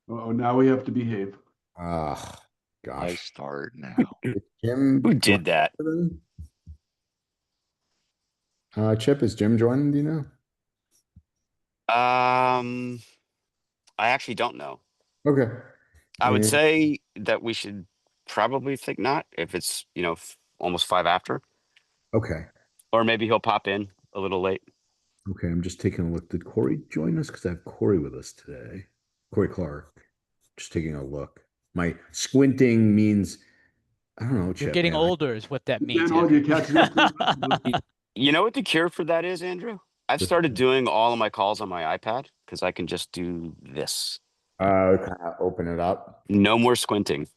Oh, now we have to behave. Ah, I gosh. start now. Is Jim Who joining did that? today? Chip, is Jim joining? Do you know? Um, I actually don't know. Okay. I would Eh, say that we should probably think not if it's, almost five after, okay. or maybe he'll pop in a little late. Okay. I'm just taking a look. Did Corey join us? Because I have Corey with us today. Corey Clark. Just taking a look. My squinting means I don't know, You're Chip, getting man. older, is what that means, Man, all you Andrew. catching up to Y- You know what the cure for that is, Andrew? I've started doing all of my calls on my iPad because I can just do this. Kind of open it up. No more squinting.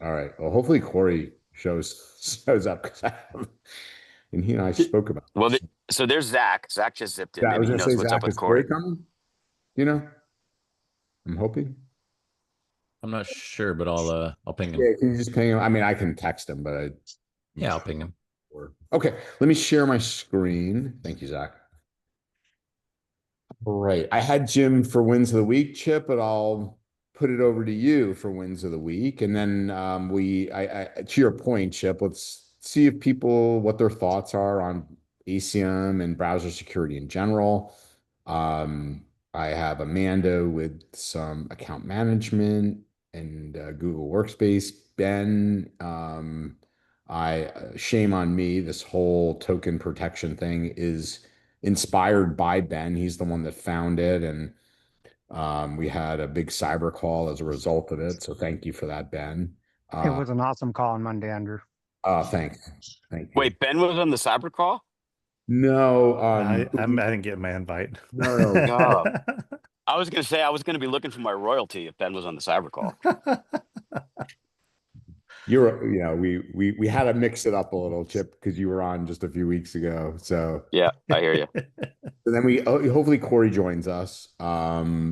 All right. Well, hopefully Corey shows up because I have, and he and I spoke about Well, this. so there's Zach. Zach just zipped in. Yeah, I was Maybe he gonna say, knows what's up Zach, with is Corey Corey. coming? You know, I'm hoping. I'm not sure, but I'll ping him. Yeah, can you just ping him? I mean, I can text him, but I'm Yeah, I'll not ping him. sure. Okay, let me share my screen. Thank you, Zach. All right. I had Jim for wins of the week, Chip, but I'll put it over to you for wins of the week. And then to your point, Chip, let's see if people, what their thoughts are on ACM and browser security in general. I have Amanda with some account management and Google Workspace. Ben, shame on me. This whole token protection thing is inspired by Ben. He's the one that found it, and we had a big cyber call as a result of it. So thank you for that, Ben. It was an awesome call on Monday, Andrew. Thanks, thank you. Wait, Ben was on the cyber call? No, I didn't get my invite. no, no. Oh, I was gonna say I was gonna be looking for my royalty if Ben was on the cyber call. We had to mix it up a little, Chip, because you were on just a few weeks ago. So Yeah, I hear you. then hopefully Corey joins us.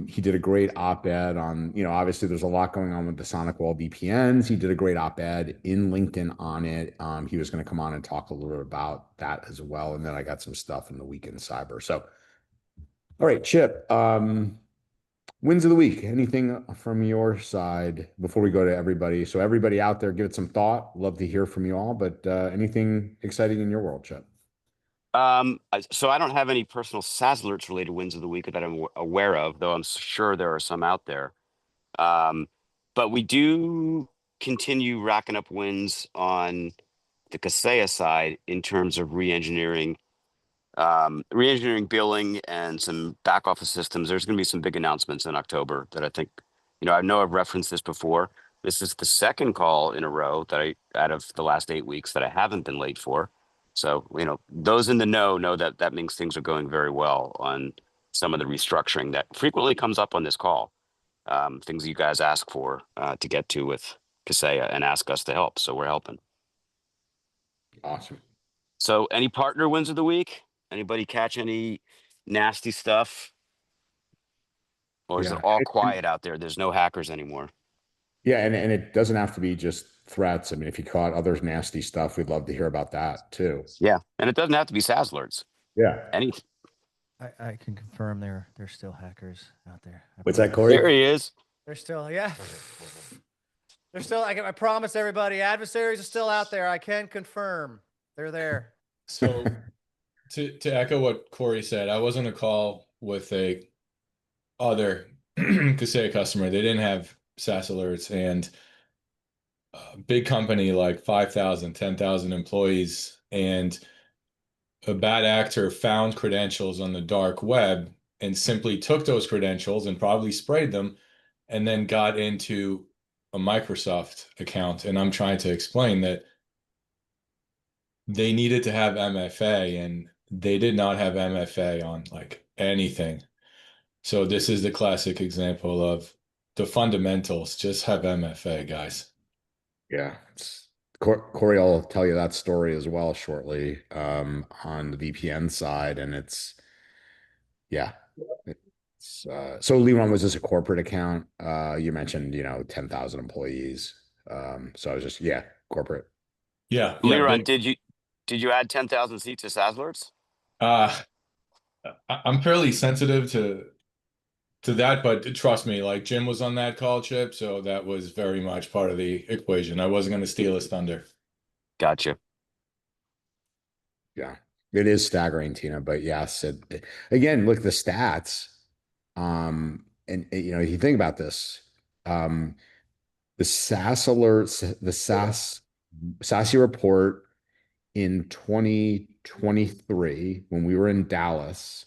He did a great op-ed on, obviously there's a lot going on with the Sonic Wall VPNs. He did a great op-ed in LinkedIn on it. He was going to come on and talk a little bit about that as well. And then I got some stuff in the weekend cyber. So, all right, Chip. Wins of the week. Anything from your side before we go to everybody? So everybody out there, give it some thought. Love to hear from you all. But anything exciting in your world, Chip? So I don't have any personal SaaS alerts related wins of the week that I'm aware of, though I'm sure there are some out there. But we do continue racking up wins on the Kaseya side in terms of re-engineering billing and some back office systems. There's going to be some big announcements in October that I think, I know I've referenced this before. This is the second call in a row out of the last 8 weeks that I haven't been late for. So, those in the know that means things are going very well on some of the restructuring that frequently comes up on this call. Things you guys ask for to get to with Kaseya and ask us to help. So we're helping. Awesome. So any partner wins of the week? Anybody catch any nasty stuff? Or is it Yeah. all quiet out there? There's no hackers anymore. Yeah, and it doesn't have to be just threats. I mean, if you caught other nasty stuff, we'd love to hear about that too. Yeah. And it doesn't have to be SaaS alerts. Yeah. Any I can confirm there's still hackers out there. What's that, Corey? There he is. They're still, yeah. They're still, I promise everybody, adversaries are still out there. I can confirm they're there. So to echo what Corey said, I was on a call with a other Kaseya customer. They didn't have SaaS alerts, and a big company like 5,000, 10,000 employees, and a bad actor found credentials on the dark web and simply took those credentials and probably sprayed them and then got into a Microsoft account. And I'm trying to explain that they needed to have MFA and they did not have MFA on like anything. So this is the classic example of the fundamentals. Just have MFA, guys. Yeah. Corey will tell you that story as well shortly on the VPN side. And yeah. So Leron, was this a corporate account? You mentioned, 10,000 employees. So I was just, yeah, corporate. Yeah. Leron, did you add 10,000 seats to SaaS alerts? I'm fairly sensitive to to that, but trust me, like Jim was on that call, Chip, so that was very much part of the equation. I wasn't going to steal his thunder. Gotcha. Yeah, it is staggering, Tina. But yes, again, look the stats. And you know, if you think about this, the SaaS alerts, the SASE report in 2023 when we were in Dallas,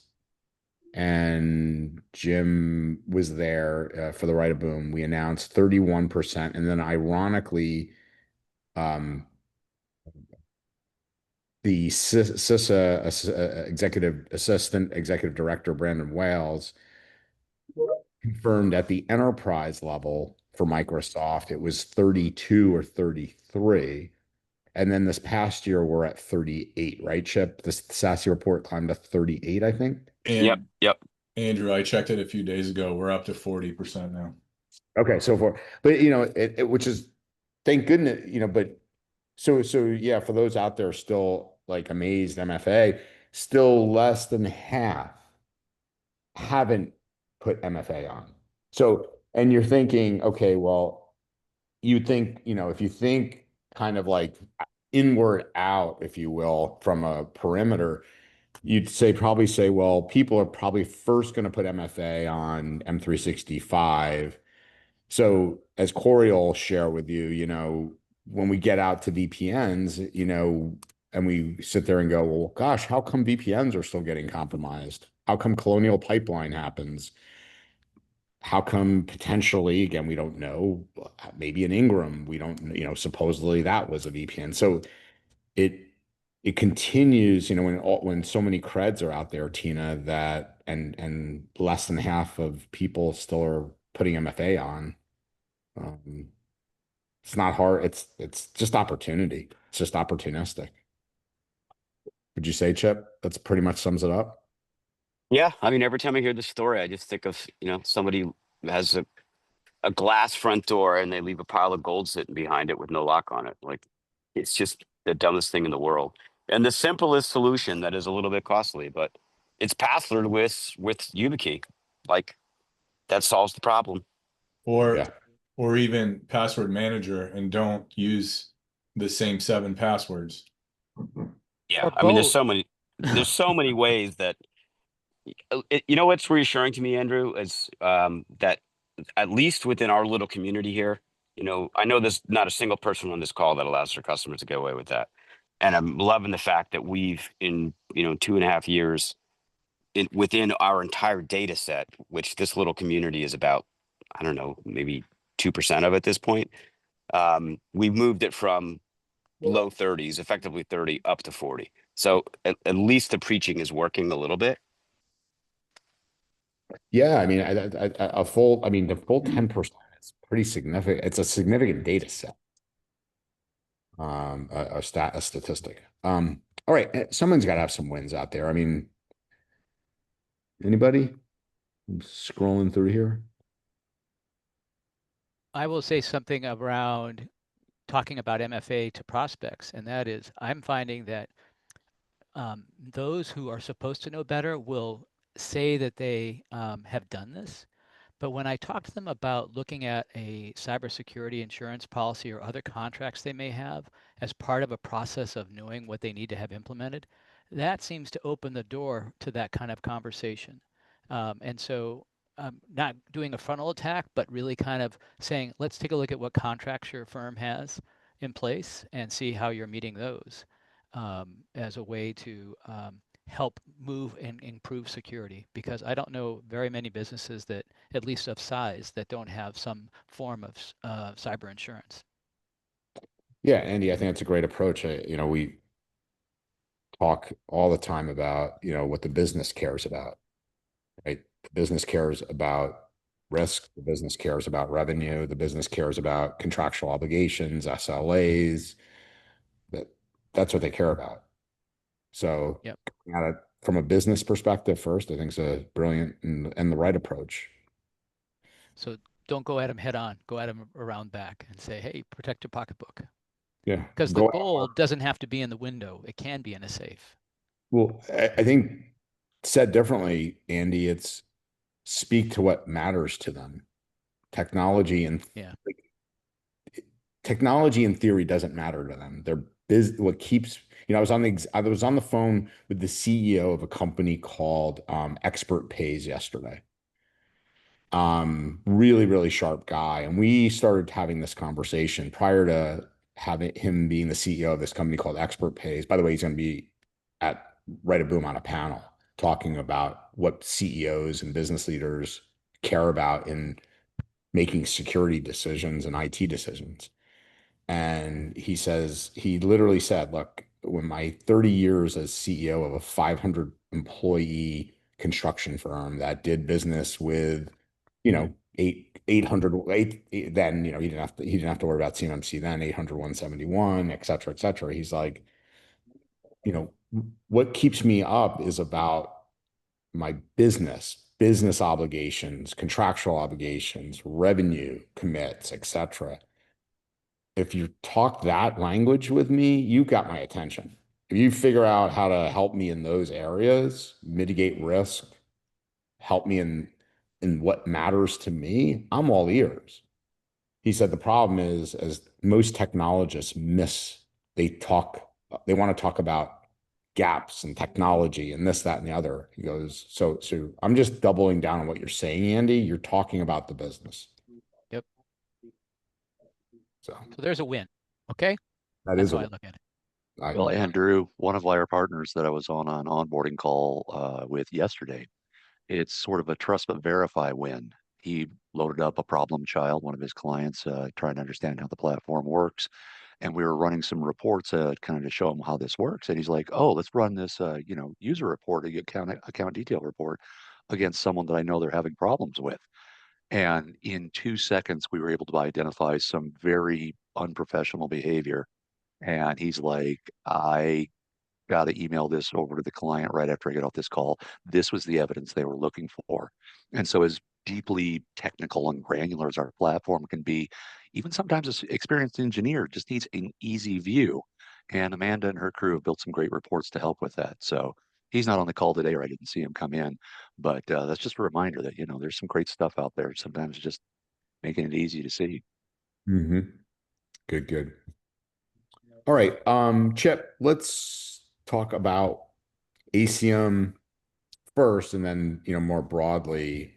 and Jim was there for the Right of Boom. We announced 31%, and then ironically, the CISA executive director Brandon Wales confirmed at the enterprise level for Microsoft it was 32 or 33. And then this past year we're at 38, right, Chip? This SASE report climbed to 38, I think. And Yep. Andrew, I checked it a few days ago. We're up to 40% now. Okay, so for but you know which is thank goodness, you know, but so yeah, for those out there still like amazed MFA, still less than half haven't put MFA on. So, and you're thinking, okay, well, you think, you know, if you think kind of like inward out, if you will, from a perimeter, you'd probably say, well, people are probably first going to put MFA on M365. So as Corey will share with you, you know, when we get out to VPNs, you know, and we sit there and go, well, gosh, how come VPNs are still getting compromised? How come Colonial Pipeline happens? How come potentially, again, we don't know, maybe an Ingram, we don't, you know, supposedly that was a VPN. So it continues, you know, when so many creds are out there, Tina, that and less than half of people still are putting MFA on. It's not hard. It's just opportunity. It's just opportunistic. Would you say, Chip? That's pretty much sums it up. Yeah. I mean, every time I hear this story, I just think of, you know, somebody has a glass front door and they leave a pile of gold sitting behind it with no lock on it. Like, it's just the dumbest thing in the world. And the simplest solution that is a little bit costly, but it's password with YubiKey. Like, that solves the problem. Or Yeah. or even password manager and don't use the same 7 passwords. Yeah. Or I mean, there's both. so many ways that, you know, what's reassuring to me, Andrew, is that at least within our little community here, you know, I know there's not a single person on this call that allows their customers to get away with that. And I'm loving the fact that we've, in, you know, 2.5 years, within our entire data set, which this little community is about, I don't know, maybe 2% of at this point, we've moved it from low 30s, effectively 30, up to 40. So at least the preaching is working a little bit. Yeah, I mean, a full, I mean, the full 10% is pretty significant. It's a significant data set. A statistic. All right, someone's got to have some wins out there. I mean, anybody? I'm scrolling through here. I will say something around talking about MFA to prospects, and that is I'm finding that those who are supposed to know better will say that they have done this. But when I talk to them about looking at a cybersecurity insurance policy or other contracts they may have as part of a process of knowing what they need to have implemented, that seems to open the door to that kind of conversation. And so not doing a frontal attack, but really kind of saying, let's take a look at what contracts your firm has in place and see how you're meeting those as a way to help move and improve security, because I don't know very many businesses that, at least of size, that don't have some form of cyber insurance. Yeah, Andy, I think that's a great approach. You know, we talk all the time about, you know, what the business cares about, right? The business cares about risk. The business cares about revenue. The business cares about contractual obligations, SLAs. That's what they care about. So Yep. from a business perspective first, I think it's a brilliant and the right approach. So don't go at them head on, go at them around back and say, hey, protect your pocketbook. Yeah. Because the gold doesn't have to be in the window. It can be in a safe. Well, I think said differently, Andy, it's speak to what matters to them. Technology and Yeah. technology in theory doesn't matter to them. What keeps, I was on the phone with the CEO of a company called Expert Pays yesterday. Really, really sharp guy. And we started having this conversation prior to having him being the CEO of this company called Expert Pays. By the way, he's going to be at Write a Boom on a panel talking about what CEOs and business leaders care about in making security decisions and IT decisions. And he literally said, look, when my 30 years as CEO of a 500 employee construction firm that did business with, 800, then, he didn't have to worry about CMMC then, 800, 171, et cetera, et cetera. He's like, what keeps me up is about my business obligations, contractual obligations, revenue commits, et cetera. If you talk that language with me, you got my attention. If you figure out how to help me in those areas, mitigate risk, help me in what matters to me, I'm all ears. He said the problem is, as most technologists they want to talk about gaps in technology and this, that, and the other. He goes, so I'm just doubling down on what you're saying, Andy. You're talking about the business. Yep. So there's a win. Okay. That's how I look at it. Well, Andrew, one of our partners that I was on an onboarding call with yesterday, it's sort of a trust but verify win. He loaded up a problem child, one of his clients, trying to understand how the platform works. And we were running some reports kind of to show him how this works. And he's like, oh, let's run this, user report, account detail report against someone that I know they're having problems with. And in 2 seconds, we were able to identify some very unprofessional behavior. And he's like, I got to email this over to the client right after I get off this call. This was the evidence they were looking for. And so as deeply technical and granular as our platform can be, even sometimes an experienced engineer just needs an easy view. And Amanda and her crew have built some great reports to help with that. So he's not on the call today, or I didn't see him come in. But that's just a reminder that, there's some great stuff out there. Sometimes just making it easy to see. Mm-hmm. Good. All right. Chip, let's talk about ACM first, and then, more broadly,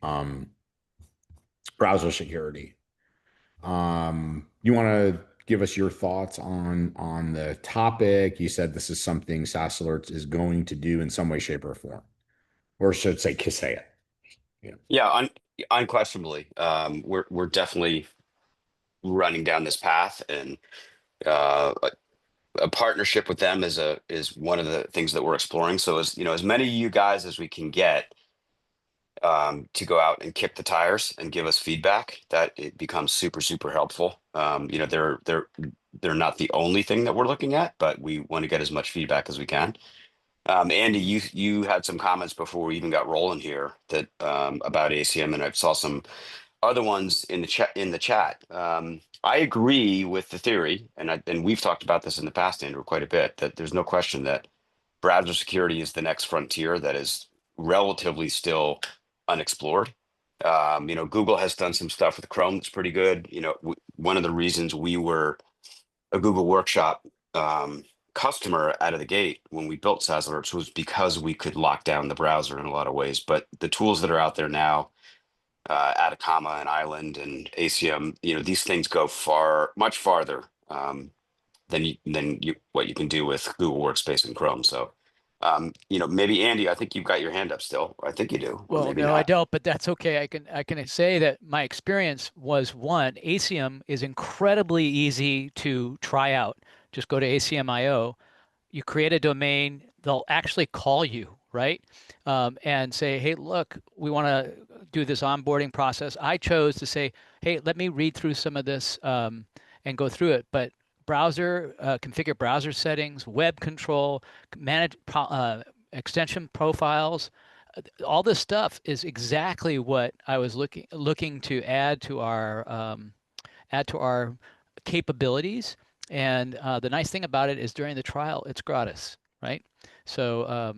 browser security. You want to give us your thoughts on the topic? You said this is something SaaS Alerts is going to do in some way, shape, or form, or should say it. Yeah, unquestionably, we're definitely running down this path, and a partnership with them is one of the things that we're exploring. So as many of you guys as we can get to go out and kick the tires and give us feedback, that it becomes super helpful. They're not the only thing that we're looking at, but we want to get as much feedback as we can. Andy, you had some comments before we even got rolling here that about ACM, and I saw some other ones in the chat. I agree with the theory, and we've talked about this in the past, Andrew, quite a bit, that there's no question that browser security is the next frontier that is relatively still unexplored. Google has done some stuff with Chrome that's pretty good. One of the reasons we were a Google Workshop customer out of the gate when we built SaaS Alerts was because we could lock down the browser in a lot of ways. But the tools that are out there now, Atacama and Island and ACM, these things go much farther than what you can do with Google Workspace and Chrome. So, maybe Andy, I think you've got your hand up still. I think you do. Or Well, maybe no, not. I don't, but that's okay. I can say that my experience was, one, ACM is incredibly easy to try out. Just go to ACM.io, you create a domain, they'll actually call you, right? And say, hey, look, we want to do this onboarding process. I chose to say, hey, let me read through some of this and go through it. But configure browser settings, web control, manage extension profiles. All this stuff is exactly what I was looking to add to our capabilities. And the nice thing about it is during the trial, it's gratis, right? So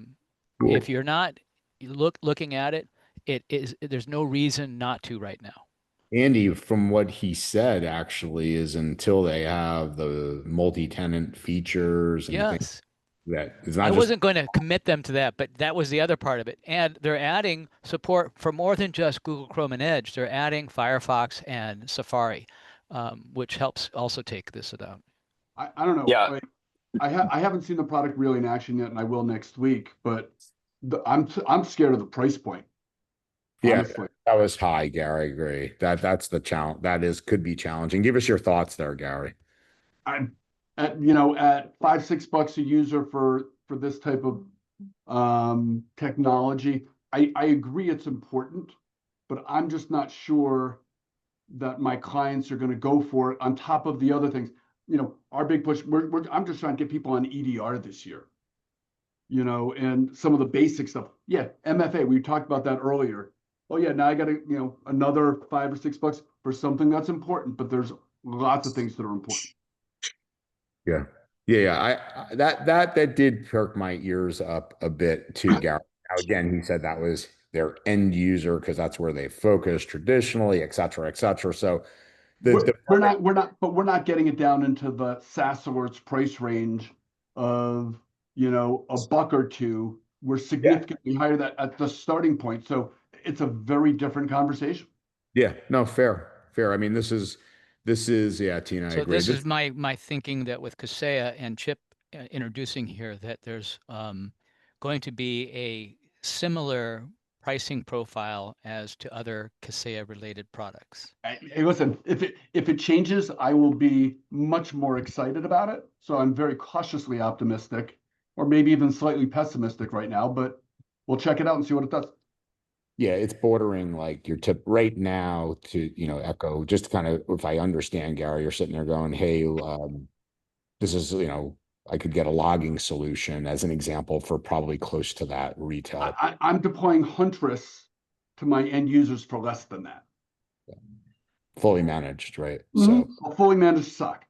Cool. if you're not looking at it, there's no reason not to right now. Andy, from what he said, actually, is until they have the multi-tenant features and things Yes. that it's not I just wasn't going to commit them to that, but that was the other part of it. And they're adding support for more than just Google Chrome and Edge. They're adding Firefox and Safari, which helps also take this down. I don't know. Yeah. Like, I haven't seen the product really in action yet, and I will next week. But I'm scared of the price point. yeah, Honestly, that was high, Gary. I agree. That's the challenge. That is could be challenging. Give us your thoughts there, Gary. I'm at at $5-6 a user for this type of technology. I agree it's important, but I'm just not sure that my clients are going to go for it on top of the other things. Our big push, I'm just trying to get people on EDR this year, and some of the basic stuff. Yeah, MFA, we talked about that earlier. Oh yeah, now I got to, another $5 or $6 for something that's important, but there's lots of things that are important. Yeah. I that did perk my ears up a bit too, Gary. Now, again, he said that was their end user because that's where they focus traditionally, et cetera, et cetera. So we're not getting it down into the SaaS alerts price range of $1 or $2. We're significantly higher that at the starting point. So it's a very different conversation. Yeah, no, fair. I mean, this is yeah, Tina, I So agree. this is my thinking that with Kaseya and Chip introducing here that there's going to be a similar pricing profile as to other Kaseya related products. Hey, listen, if it changes, I will be much more excited about it. So I'm very cautiously optimistic, or maybe even slightly pessimistic right now, but we'll check it out and see what it does. Yeah, it's bordering like your tip right now to, echo, just kind of, if I understand, Gary, you're sitting there going, hey, this is, I could get a logging solution as an example for probably close to that retail. I'm deploying Huntress to my end users for less than that. Fully managed, right? So fully managed suck.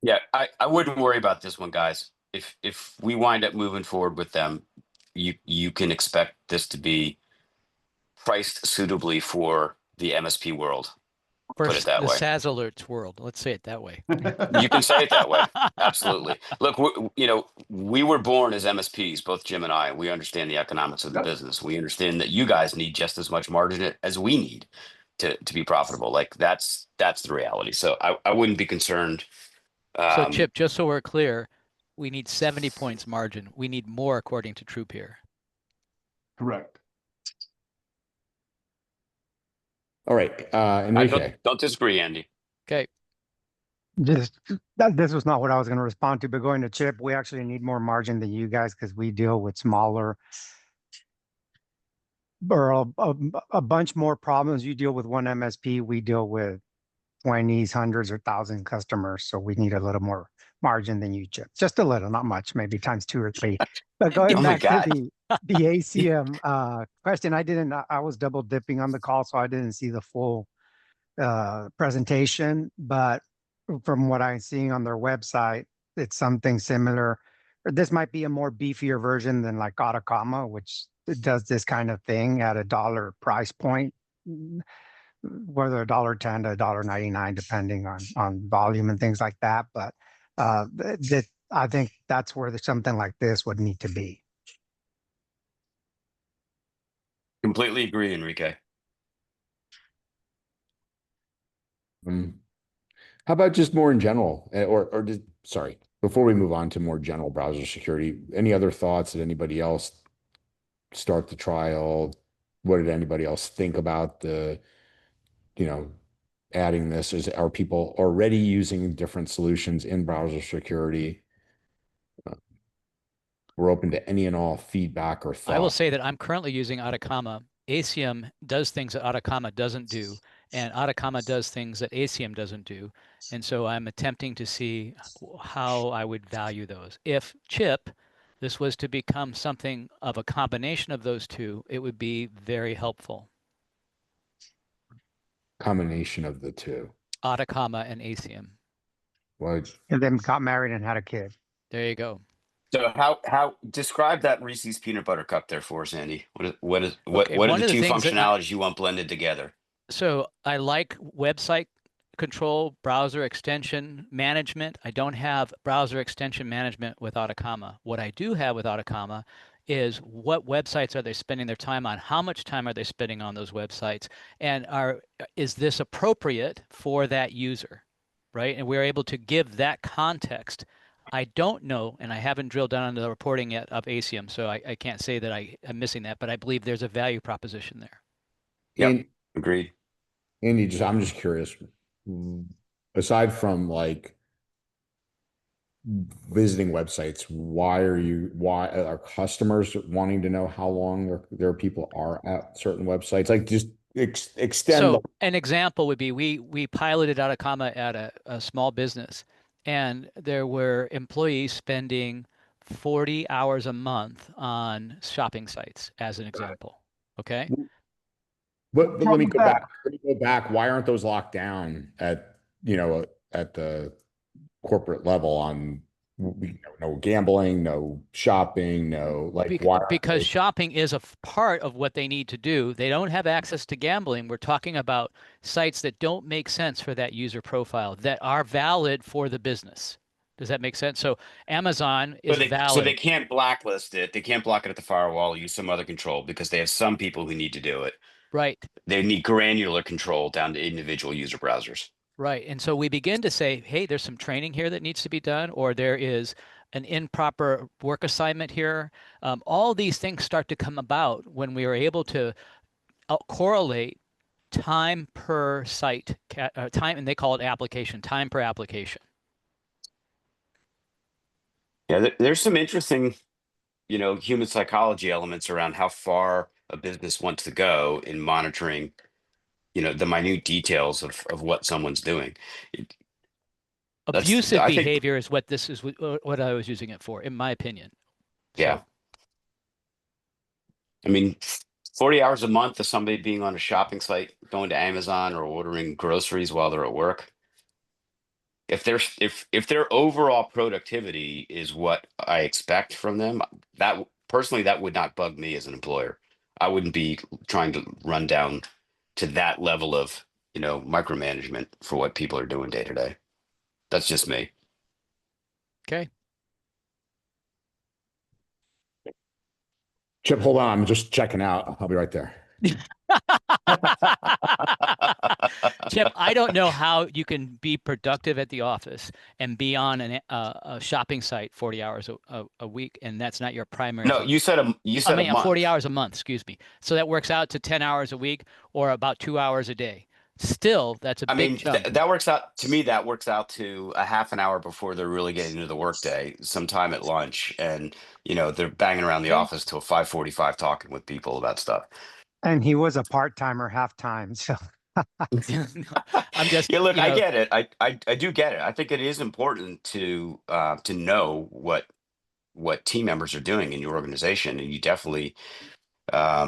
Yeah, I wouldn't worry about this one, guys. If we wind up moving forward with them, you can expect this to be priced suitably for the MSP world. Put it that the way. SaaS alerts world. Let's say it that way. You can say it that way. Absolutely. Look, we were born as MSPs, both Jim and I. We understand the economics of the business. We understand that you guys need just as much margin as we need to be profitable. Like that's the reality. So I wouldn't be concerned. So Chip, just so we're clear, we need 70 points margin. We need more according to TruePeer. Correct. All right, Enrique. Don't disagree, Andy. Okay. This was not what I was going to respond to, but going to Chip, we actually need more margin than you guys because we deal with smaller or a bunch more problems. You deal with one MSP, we deal with 20s, hundreds, or 1,000 customers. So we need a little more margin than you, Chip. Just a little, not much, maybe times 2 or 3. But going back to the ACM question, I was double dipping on the call, so I didn't see the full presentation. But from what I'm seeing on their website, it's something similar. This might be a more beefier version than like Atacama, which does this kind of thing at $1 price point, whether $1.10 to $1.99, depending on volume and things like that. But I think that's where something like this would need to be. Completely agree, Enrique. How about just more in general, or just, sorry, before we move on to more general browser security, any other thoughts? Did anybody else start the trial? What did anybody else think about adding this? Are people already using different solutions in browser security? We're open to any and all feedback or thoughts. I will say that I'm currently using Atacama. ACM does things that Atacama doesn't do, and Atacama does things that ACM doesn't do. And so I'm attempting to see how I would value those. If Chip, this was to become something of a combination of those two, it would be very helpful. Combination of the two. Atacama and ACM. What? And then got married and had a kid. There you go. So how describe that Reese's peanut butter cup there for us, Andy? Okay, What are one the of the two things that functionalities you want blended together? so I like website control, browser extension management. I don't have browser extension management with Atacama. What I do have with Atacama is what websites are they spending their time on? How much time are they spending on those websites? And is this appropriate for that user, right? And we're able to give that context. I don't know, and I haven't drilled down into the reporting yet of ASIUM, so I can't say that am missing that, but I believe there's a value proposition there. Yep, And agreed. Andy, I'm just curious, aside from like visiting websites, why are customers wanting to know how long their people are at certain websites? Like just extend So an example would be we piloted Atacama at a small business, and there were employees spending 40 hours a month on shopping sites, as an example. Okay. but let Wrong me with go that? back. Let me go back. Why aren't those locked down at, at the corporate level on, no gambling, no shopping, no, like, why aren't Because they? shopping is a part of what they need to do. They don't have access to gambling. We're talking about sites that don't make sense for that user profile, that are valid for the business. Does that make sense? So Amazon is So they valid. can't blacklist it. They can't block it at the firewall, use some other control because they have some people who need to do it. Right. They need granular control down to individual user browsers. Right. And so we begin to say, hey, there's some training here that needs to be done, or there is an improper work assignment here. All these things start to come about when we are able to correlate time per site, time, and they call it application, time per application. Yeah, there's some interesting, human psychology elements around how far a business wants to go in monitoring, the minute details of what someone's doing. Abusive I think, behavior is what this is, what I was using it for, in my opinion. yeah. So I mean, 40 hours a month of somebody being on a shopping site, going to Amazon or ordering groceries while they're at work. If their overall productivity is what I expect from them, that personally, that would not bug me as an employer. I wouldn't be trying to run down to that level of, micromanagement for what people are doing day to day. That's just me. okay. Chip, hold on. I'm just checking out. I'll be right there. Chip, I don't know how you can be productive at the office and be on a shopping site 40 hours a week, and that's not your primary No, focus. you I said a mean, 40 month. hours a month, excuse me. So that works out to 10 hours a week or about 2 hours a day. Still, that's a I big mean, chunk. that works out to me. That works out to a half an hour before they're really getting into the workday, sometime at lunch, and they're banging around the Okay. office till 5:45 talking with people about stuff. And he was a part-timer half-time. So I'm just, Yeah, look, I get it. I do get it. I think it is important to know what team members are doing in your organization, and you definitely that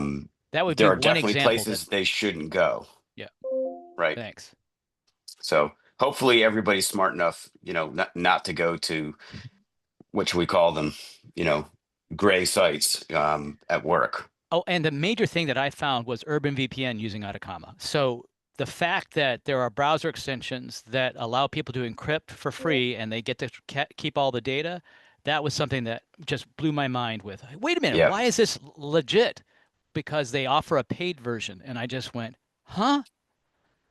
would be there are one definitely example that, places they shouldn't go. yeah, Right. thanks. So hopefully everybody's smart enough, not to go to what should we call them, gray sites at work. Oh, and the major thing that I found was Urban VPN using Atacama. So the fact that there are browser extensions that allow people to encrypt for free and they get to keep all the data, that was something that just blew my mind with. Wait a minute, Yeah. why is this legit? Because they offer a paid version. And I just went, huh?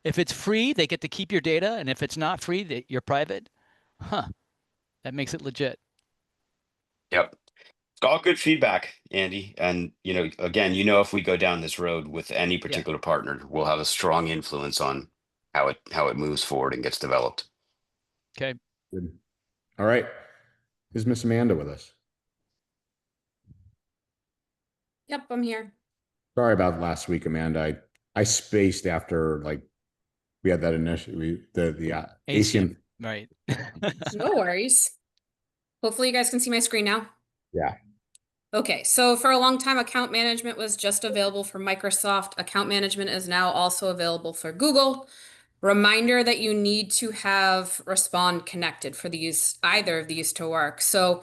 If it's free, they get to keep your data. And if it's not free, you're private. Huh. That makes it legit. Yep. It's all good feedback, Andy. And again, if we go down this road with any Yeah. particular partner, we'll have a strong influence on how it moves forward and gets developed. Okay. Good. All right. Is Miss Amanda with us? Yep, I'm here. Sorry about last week, Amanda. I spaced after we had that initial the ASIUM, right. No worries. Hopefully you guys can see my screen now. Yeah. Okay, so for a long time, account management was just available for Microsoft. Account management is now also available for Google. Reminder that you need to have Respond connected for either of these to work. So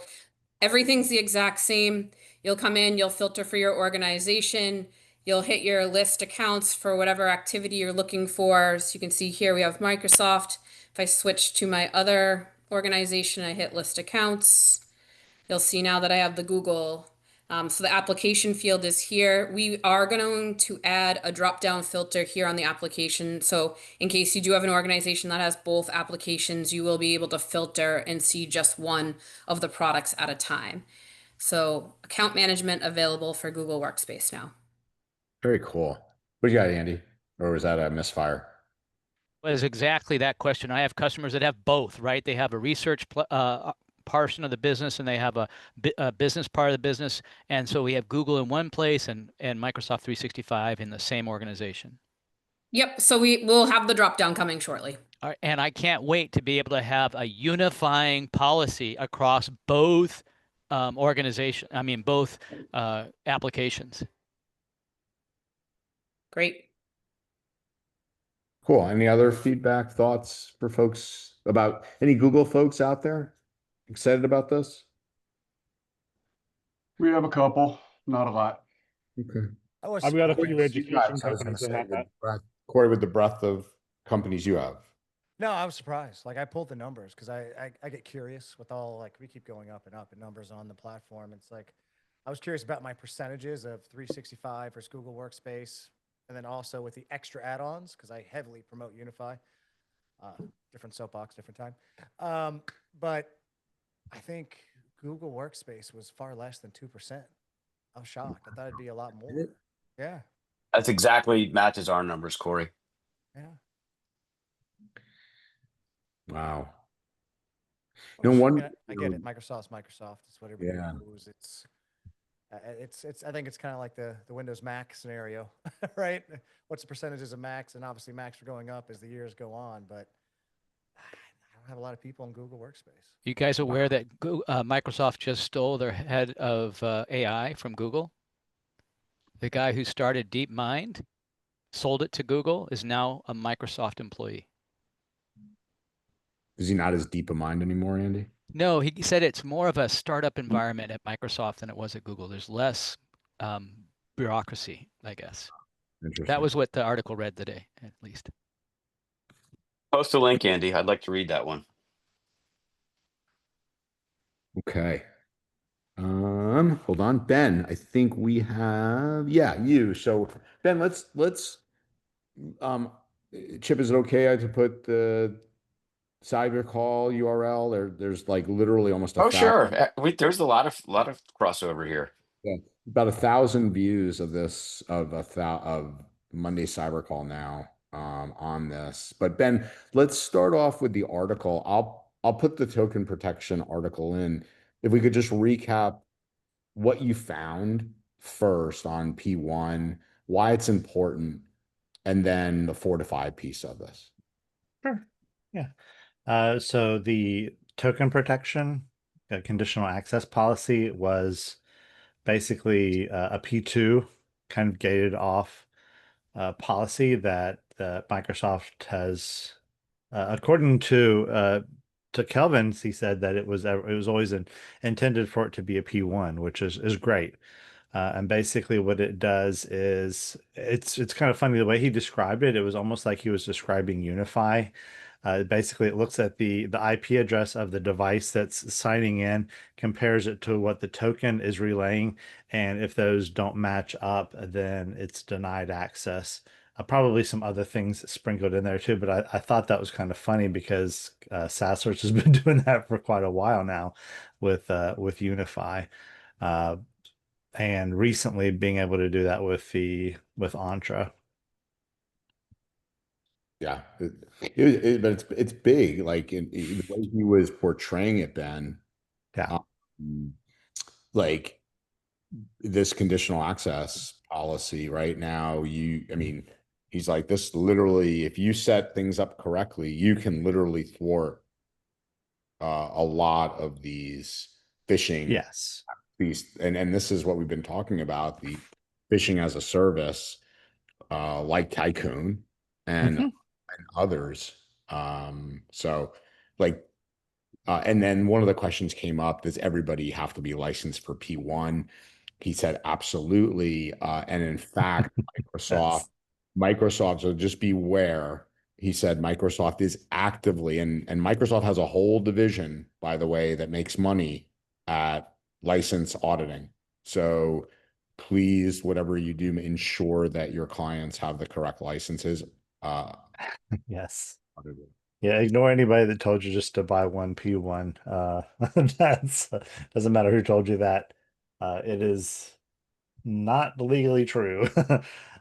Everything's the exact same. You'll come in, you'll filter for your organization, you'll hit your list accounts for whatever activity you're looking for. So you can see here we have Microsoft. If I switch to my other organization, I hit list accounts. You'll see now that I have the Google. So the application field is here. We are going to add a drop-down filter here on the application. So in case you do have an organization that has both applications, you will be able to filter and see just one of the products at a time. So account management available for Google Workspace now. Very cool. What do you got, Andy? Or was that a misfire? Was exactly that question. I have customers that have both, right? They have a research portion of the business and they have a business part of the business. And so we have Google in one place and Microsoft 365 in the same organization. Yep. So we will have the drop down coming shortly. And I can't wait to be able to have a unifying policy across both both applications. Great. Cool. Any other feedback, thoughts for folks about any Google folks out there excited about this? We have a couple, not a lot. Okay. I've got a few education I was gonna companies that say, have that. Corey, with the breadth of companies you have. No, I was surprised. Like I pulled the numbers because I get curious with all like we keep going up in numbers on the platform. It's like I was curious about my percentages of 365 versus Google Workspace, and then also with the extra add-ons because I heavily promote Unify. Different soapbox, different time. But I think Google Workspace was far less than 2%. I was shocked. I thought it'd be a lot more. Yeah. That's exactly matches our numbers, Corey. Yeah. Wow. Which, No one. I get it. Microsoft's Microsoft. It's what everybody Yeah. knows. It's. I think it's kind of like the Windows Mac scenario, right? What's the percentages of Macs? And obviously Macs are going up as the years go on, but I don't have a lot of people in Google Workspace. You guys aware that Microsoft just stole their head of AI from Google? The guy who started DeepMind, sold it to Google, is now a Microsoft employee. Is he not as deep a mind anymore, Andy? No, he said it's more of a startup environment at Microsoft than it was at Google. There's less bureaucracy, I guess. Interesting. That was what the article read today, at least. Post a link, Andy. I'd like to read that one. Okay. Hold on, Ben. I think we have, yeah, you. So Ben, let's Chip, is it okay to put the cyber call URL? There's like literally almost Oh, sure. There's a lot of crossover here. Yeah, about 1,000 views of this of Monday Cyber Call now on this. But Ben, let's start off with the article. I'll put the token protection article in. If we could just recap what you found first on P1, why it's important, and then the Fortify piece of this. Sure. Yeah. So the token protection conditional access policy was basically a P2 kind of gated off policy that Microsoft has, according to Kelvin, he said that it was always intended for it to be a P1, which is great. And basically what it does is it's kind of funny the way he described it. It was almost like he was describing Unify. Basically, it looks at the IP address of the device that's signing in, compares it to what the token is relaying, and if those don't match up, then it's denied access. Probably some other things sprinkled in there too, but I thought that was kind of funny because SaaS Search has been doing that for quite a while now with Unify, and recently being able to do that with Entra. Yeah, but it's big. Like the way he was portraying it, Ben. Yeah. Like this conditional access policy right now, he's like, this literally, if you set things up correctly, you can literally thwart a lot of these phishing. Yes. And this is what we've been talking about, the phishing as a service, like Tycoon and others. So like And then one of the questions came up, does everybody have to be licensed for P1? He said, absolutely. And in fact, Microsoft, so just beware. He said Microsoft is actively, and Microsoft has a whole division, by the way, that makes money at license auditing. So please, whatever you do, ensure that your clients have the correct licenses. Yes. Audited. Yeah, ignore anybody that told you just to buy one P1. That's doesn't matter who told you that. It is not legally true.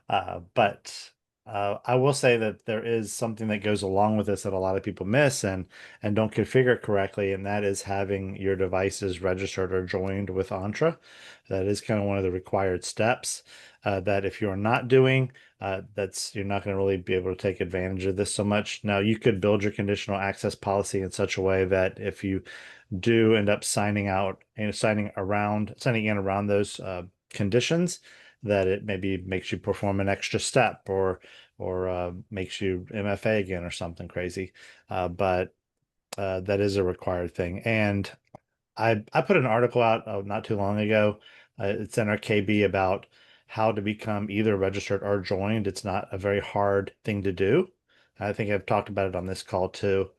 But I will say that there is something that goes along with this that a lot of people miss and don't configure correctly, and that is having your devices registered or joined with Entra. That is kind of one of the required steps that if you're not doing, you're not going to really be able to take advantage of this so much. Now, you could build your conditional access policy in such a way that if you do end up signing out and signing in around those conditions, that it maybe makes you perform an extra step or makes you MFA again or something crazy. But that is a required thing. And I put an article out not too long ago. It's in our KB about how to become either registered or joined. It's not a very hard thing to do. I think I've talked about it on this call too.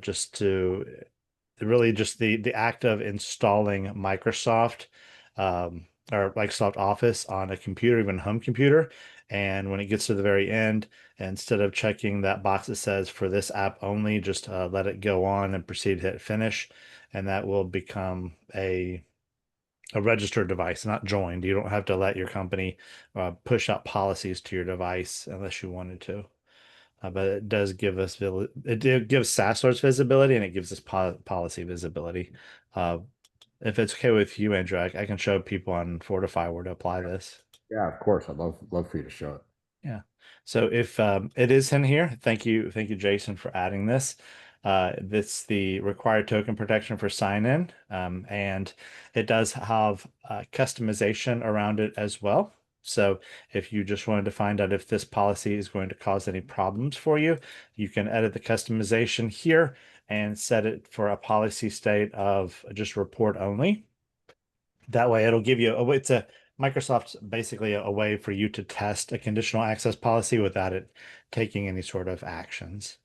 Just to really just the act of installing Microsoft or Microsoft Office on a computer, even a home computer. And when it gets to the very end, instead of checking that box that says for this app only, just let it go on and proceed to hit finish. And that will become a registered device, not joined. You don't have to let your company push out policies to your device unless you wanted to. But it does give us it gives SaaS alerts visibility, and it gives us policy visibility. If it's okay with you, Andrew, I can show people on Fortify where to apply this. Yeah, of course. I'd love for you to show it. Yeah. So if it is in here, thank you, Jason, for adding this. That's the required token protection for sign-in, and it does have customization around it as well. So if you just wanted to find out if this policy is going to cause any problems for you, you can edit the customization here and set it for a policy state of just report only. That way it'll give you it's a Microsoft's basically a way for you to test a conditional access policy without it taking any sort of actions.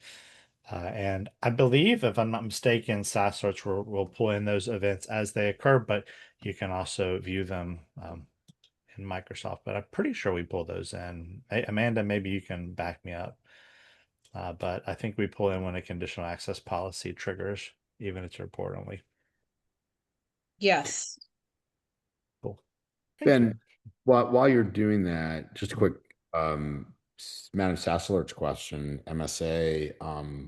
And I believe, if I'm not mistaken, SaaS Search will pull in those events as they occur, but you can also view them in Microsoft. But I'm pretty sure we pull those in. Hey, Amanda, maybe you can back me up. But I think we pull in when a conditional access policy triggers, even if it's report only. Yes. Cool. Ben, while you're doing that, just a quick managed SaaS alerts question, MSA.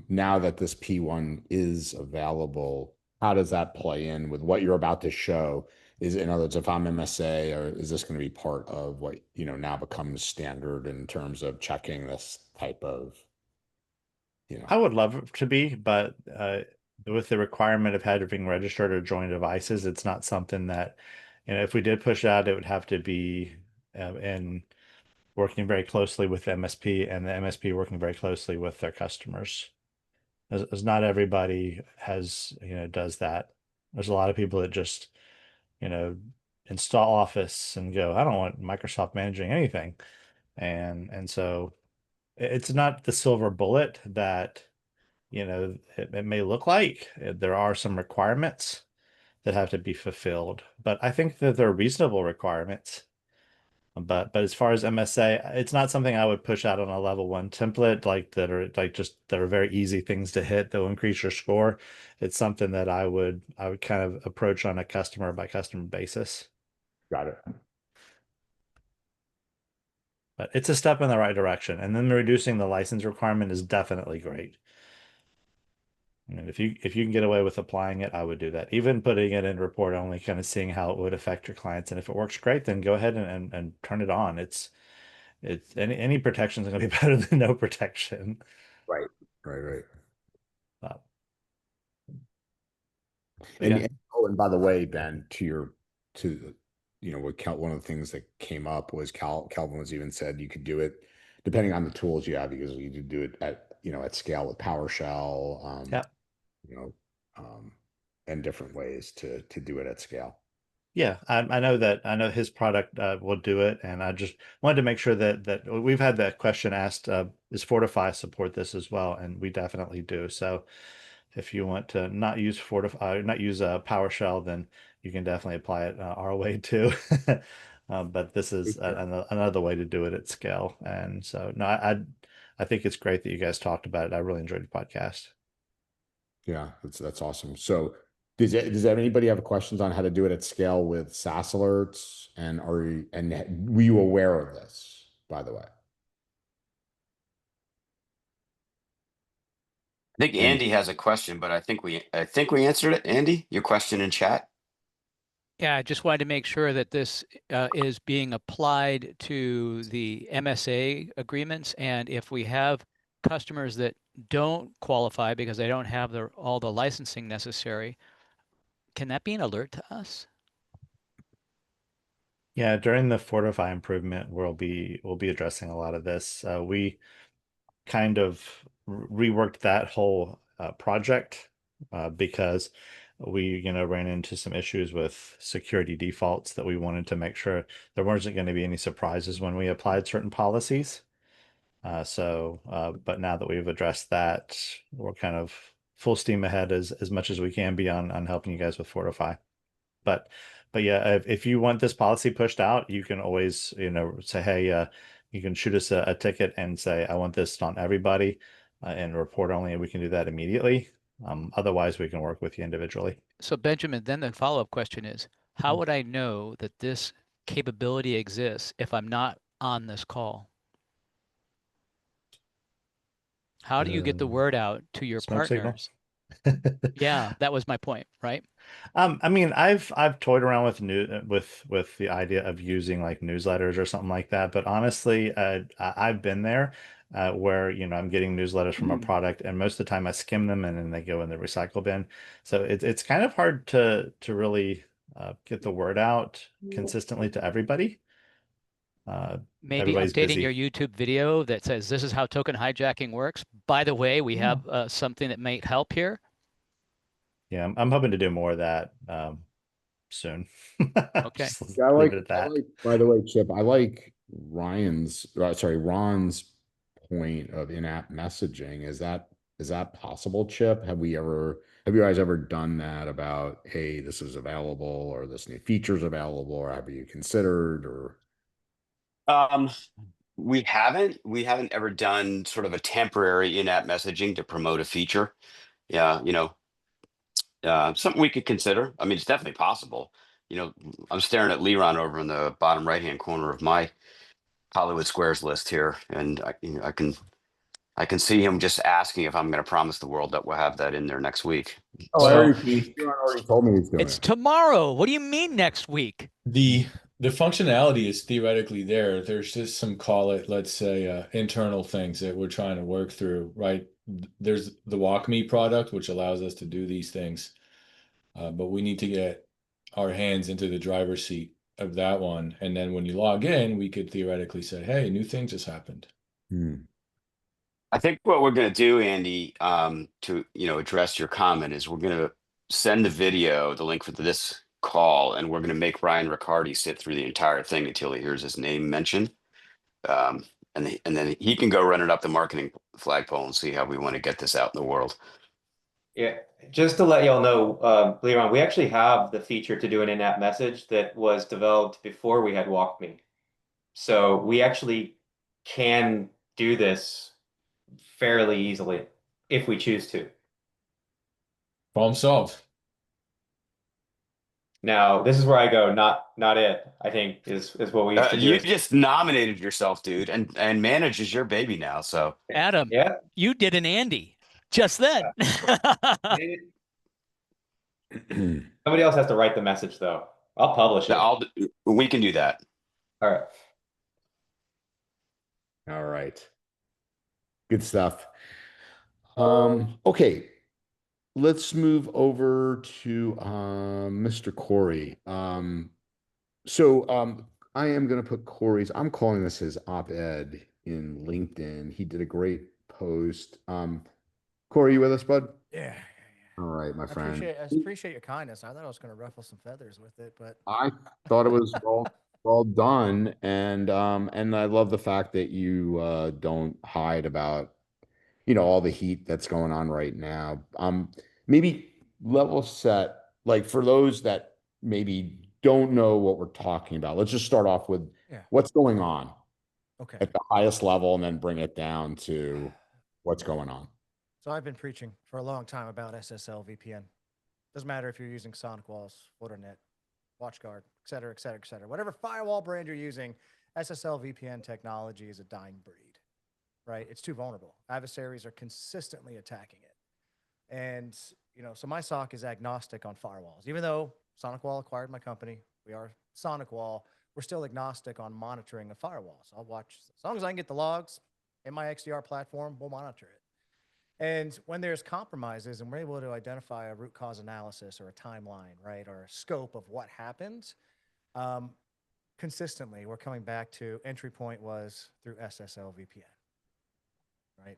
Now that this P1 is available, how does that play in with what you're about to show? Is, in other words, if I'm MSA, or is this going to be part of what now becomes standard in terms of checking this type of, I would love it to be, but with the requirement of having registered or joined devices, it's not something that, if we did push out, it would have to be in working very closely with MSP, and the MSP working very closely with their customers. As not everybody does that. There's a lot of people that just, install Office and go, I don't want Microsoft managing anything. And so it's not the silver bullet that, it may look like. There are some requirements that have to be fulfilled, but I think that they're reasonable requirements. But as far as MSA, it's not something I would push out on a level 1 template that are very easy things to hit that will increase your score. It's something that I would kind of approach on a customer by customer basis. Got it. But it's a step in the right direction. And then reducing the license requirement is definitely great. And if you can get away with applying it, I would do that. Even putting it in report only, kind of seeing how it would affect your clients. And if it works great, then go ahead and turn it on. It's any protection is going to be better than no protection. Right. Yeah. And by the way, Ben, what one of the things that came up was Calvin was even said you could do it depending on the tools you have, because you could do it at scale with PowerShell. Yeah. and different ways to do it at scale. Yeah, I know that. I know his product will do it, and I just wanted to make sure that we've had that question asked. Does Fortify support this as well? And we definitely do. So, if you want to not use Fortify, not use PowerShell, then you can definitely apply it our way too. But this is another way to do it at scale. And so, no, I think it's great that you guys talked about it. I really enjoyed the podcast. Yeah, that's awesome. So does anybody have questions on how to do it at scale with SaaS alerts? And were you aware of this, by the way? I think Andy has a question, but I think we answered it. Andy, your question in chat. Yeah, I just wanted to make sure that this is being applied to the MSA agreements. And if we have customers that don't qualify because they don't have all the licensing necessary, can that be an alert to us? Yeah, during the Fortify improvement, we'll be addressing a lot of this. We kind of reworked that whole project because we ran into some issues with security defaults that we wanted to make sure there wasn't going to be any surprises when we applied certain policies. But now that we've addressed that, we're kind of full steam ahead as much as we can be on helping you guys with Fortify. But yeah, if you want this policy pushed out, you can always say, hey, you can shoot us a ticket and say, I want this on everybody and report only, and we can do that immediately. Otherwise, we can work with you individually. So Benjamin, then the follow-up question is, how would I know that this capability exists if I'm not on this call? How do you get the word out to your Smoke signal. partners? Yeah, that was my point, right? I mean, I've toyed around with the idea of using like newsletters or something like that, but honestly, I've been there where I'm getting newsletters from a product, and most of the time I skim them and then they go in the recycle bin. So it's kind of hard to really get the word out consistently to everybody. Maybe Everybody's updating busy. your YouTube video that says, this is how token hijacking works. By the way, we have something that might help here. Yeah, I'm hoping to do more of that soon. Okay. Yeah, Leave it at that. By the way, Chip, I like Ron's point of in-app messaging. Is that possible, Chip? Have you guys ever done that about, hey, this is available, or this new feature is available, or have you considered, or? We haven't ever done sort of a temporary in-app messaging to promote a feature. Yeah, something we could consider. I mean, it's definitely possible. I'm staring at Leron over in the bottom right-hand corner of my Hollywood Squares list here, and I can see him just asking if I'm going to promise the world that we'll have that in there next week. Oh, So Leron already told me he's doing It's it. tomorrow. What do you mean next week? the functionality is theoretically there. There's just some, call it, let's say, internal things that we're trying to work through, right? There's the WalkMe product, which allows us to do these things, but we need to get our hands into the driver's seat of that one. And then when you log in, we could theoretically say, hey, new thing just happened. I think what we're going to do, Andy, to address your comment, is we're going to send the video, the link for this call, and we're going to make Ryan Riccardi sit through the entire thing until he hears his name mentioned, and then he can go run it up the marketing flagpole and see how we want to get this out in the world. Yeah, just to let y'all know, Leron, we actually have the feature to do an in-app message that was developed before we had WalkMe. So we actually can do this fairly easily if we choose to. Problem solved. Now, this is where I go, not it, I think, is what we used to do. You just nominated yourself, dude, and Manage is your baby now. So Adam, yeah, you did an Andy just then. Somebody else has to write the message, though. I'll publish it. We can do that. All right. All right. Good stuff. Okay. Let's move over to Mr. Corey. So I am going to put I'm calling this his op-ed in LinkedIn. He did a great post. Corey, you with us, bud? Yeah. All right, my friend. I appreciate your kindness. I thought I was going to ruffle some feathers with it, but I thought it was well done, and I love the fact that you don't hide about all the heat that's going on right now. Maybe level set, like for those that maybe don't know what we're talking about. Let's just start off with yeah. what's going on Okay. at the highest level, and then bring it down to what's going on. So I've been preaching for a long time about SSL VPN. Doesn't matter if you're using Sonic Walls, Fortinet, WatchGuard, et cetera, et cetera, et cetera. Whatever firewall brand you're using, SSL VPN technology is a dying breed, right? It's too vulnerable. Adversaries are consistently attacking it. And, so my SOC is agnostic on firewalls. Even though SonicWall acquired my company, we are SonicWall, we're still agnostic on monitoring of firewalls. I'll watch, as long as I can get the logs in my XDR platform, we'll monitor it. And when there's compromises and we're able to identify a root cause analysis or a timeline, right, or a scope of what happened, consistently, we're coming back to entry point was through SSL VPN, right?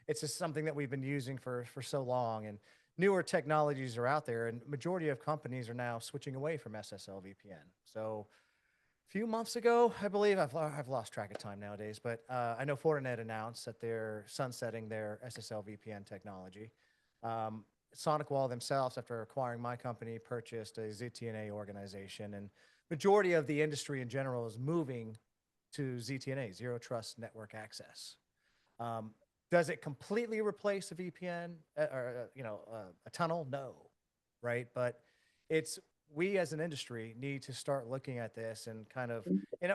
It's just something that we've been using for so long, and newer technologies are out there, and majority of companies are now switching away from SSL VPN. So a few months ago, I believe, I've lost track of time nowadays, but I know Fortinet announced that they're sunsetting their SSL VPN technology. SonicWall themselves, after acquiring my company, purchased a ZTNA organization, and majority of the industry in general is moving to ZTNA, Zero Trust Network Access. Does it completely replace a VPN or a tunnel? No, right? But we as an industry need to start looking at this and kind of, and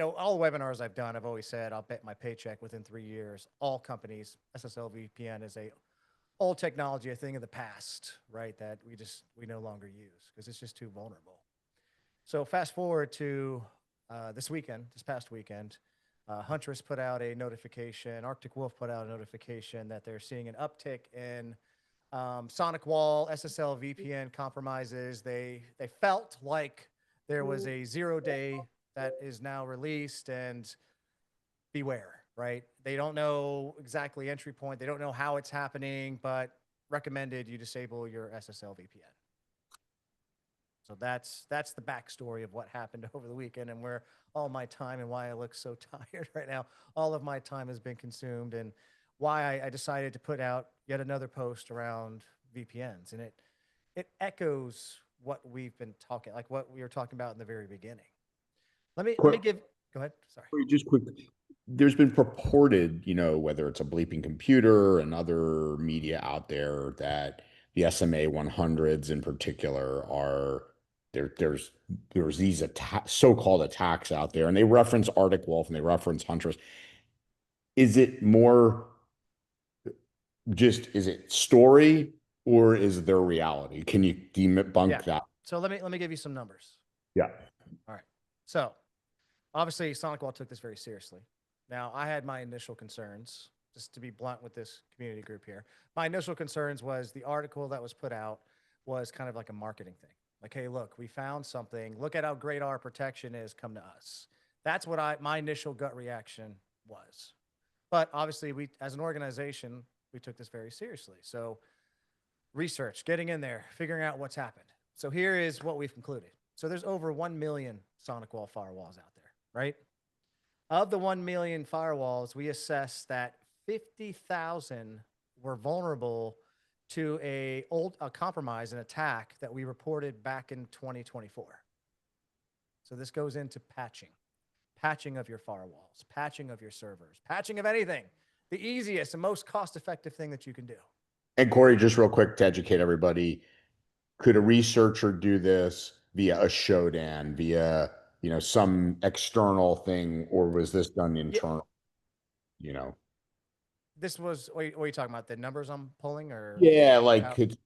all the webinars I've done, I've always said, I'll bet my paycheck within 3 years, all companies, SSL VPN is a old technology, a thing of the past, right? That we no longer use because it's just too vulnerable. So fast forward to this past weekend, Huntress put out a notification, Arctic Wolf put out a notification that they're seeing an uptick in SonicWall, SSL VPN compromises. They felt like there was a 0-day that is now released, and beware, right? They don't know exactly entry point. They don't know how it's happening, but recommended you disable your SSL VPN. So that's the backstory of what happened over the weekend, and where all my time, and why I look so tired right now. All of my time has been consumed, and why I decided to put out yet another post around VPNs. And it echoes what we've been talking, like what we were talking about in the very beginning. Let me go ahead. Sorry. Just quick. There's been purported, whether it's a bleeping computer and other media out there, that the SMA 100s in particular are there's these so-called attacks out there, and they reference Arctic Wolf and they reference Huntress. Is it more is it story, or is there reality? Can you debunk that? So let me give you some numbers. Yeah. All right. So obviously SonicWall took this very seriously. Now, I had my initial concerns, just to be blunt with this community group here. My initial concerns was the article that was put out was kind of like a marketing thing. Like, hey, look, we found something. Look at how great our protection is. Come to us. That's what my initial gut reaction was. But obviously, we, as an organization, we took this very seriously. So research, getting in there, figuring out what's happened. So here is what we've concluded. So there's over 1 million SonicWall firewalls out there, right? Of the 1 million firewalls, we assessed that 50,000 were vulnerable to a compromise, an attack that we reported back in 2024. So this goes into patching of your firewalls, patching of your servers, patching of anything. The easiest and most cost-effective thing that you can do. And Corey, just real quick to educate everybody, could a researcher do this via a Shodan, via some external thing, or was this done internal? This was, what are you talking about? The numbers I'm pulling, or? Yeah, like could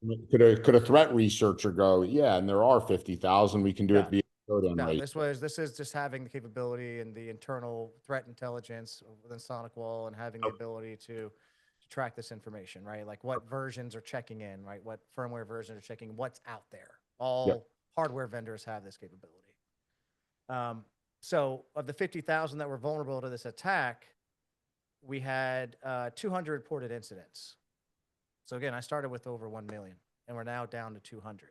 a threat researcher go, yeah, and there are 50,000, we can do it via Shodan, No, right? this is just having the capability and the internal threat intelligence within SonicWall, and having the ability to track this information, right? Like what versions are checking in, right? What firmware versions are checking, what's out there. All hardware vendors have this capability. So of the 50,000 that were vulnerable to this attack, we had 200 reported incidents. So again, I started with over 1 million and we're now down to 200.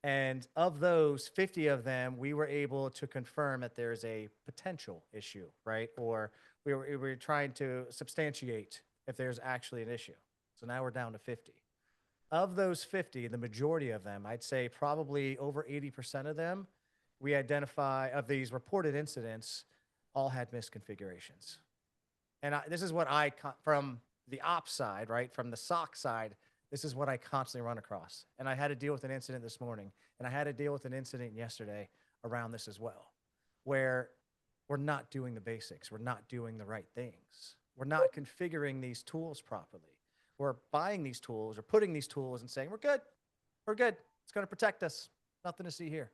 And of those, 50 of them, we were able to confirm that there's a potential issue, right? Or we were trying to substantiate if there's actually an issue. So now we're down to 50. Of those 50, the majority of them, I'd say probably over 80% of them, we identify of these reported incidents, all had misconfigurations. And this is what from the ops side, right? From the SOC side, this is what I constantly run across. And I had to deal with an incident this morning, and I had to deal with an incident yesterday around this as well, where we're not doing the basics. We're not doing the right things. We're not configuring these tools properly. We're buying these tools or putting these tools and saying, we're good. We're good. It's going to protect us. Nothing to see here.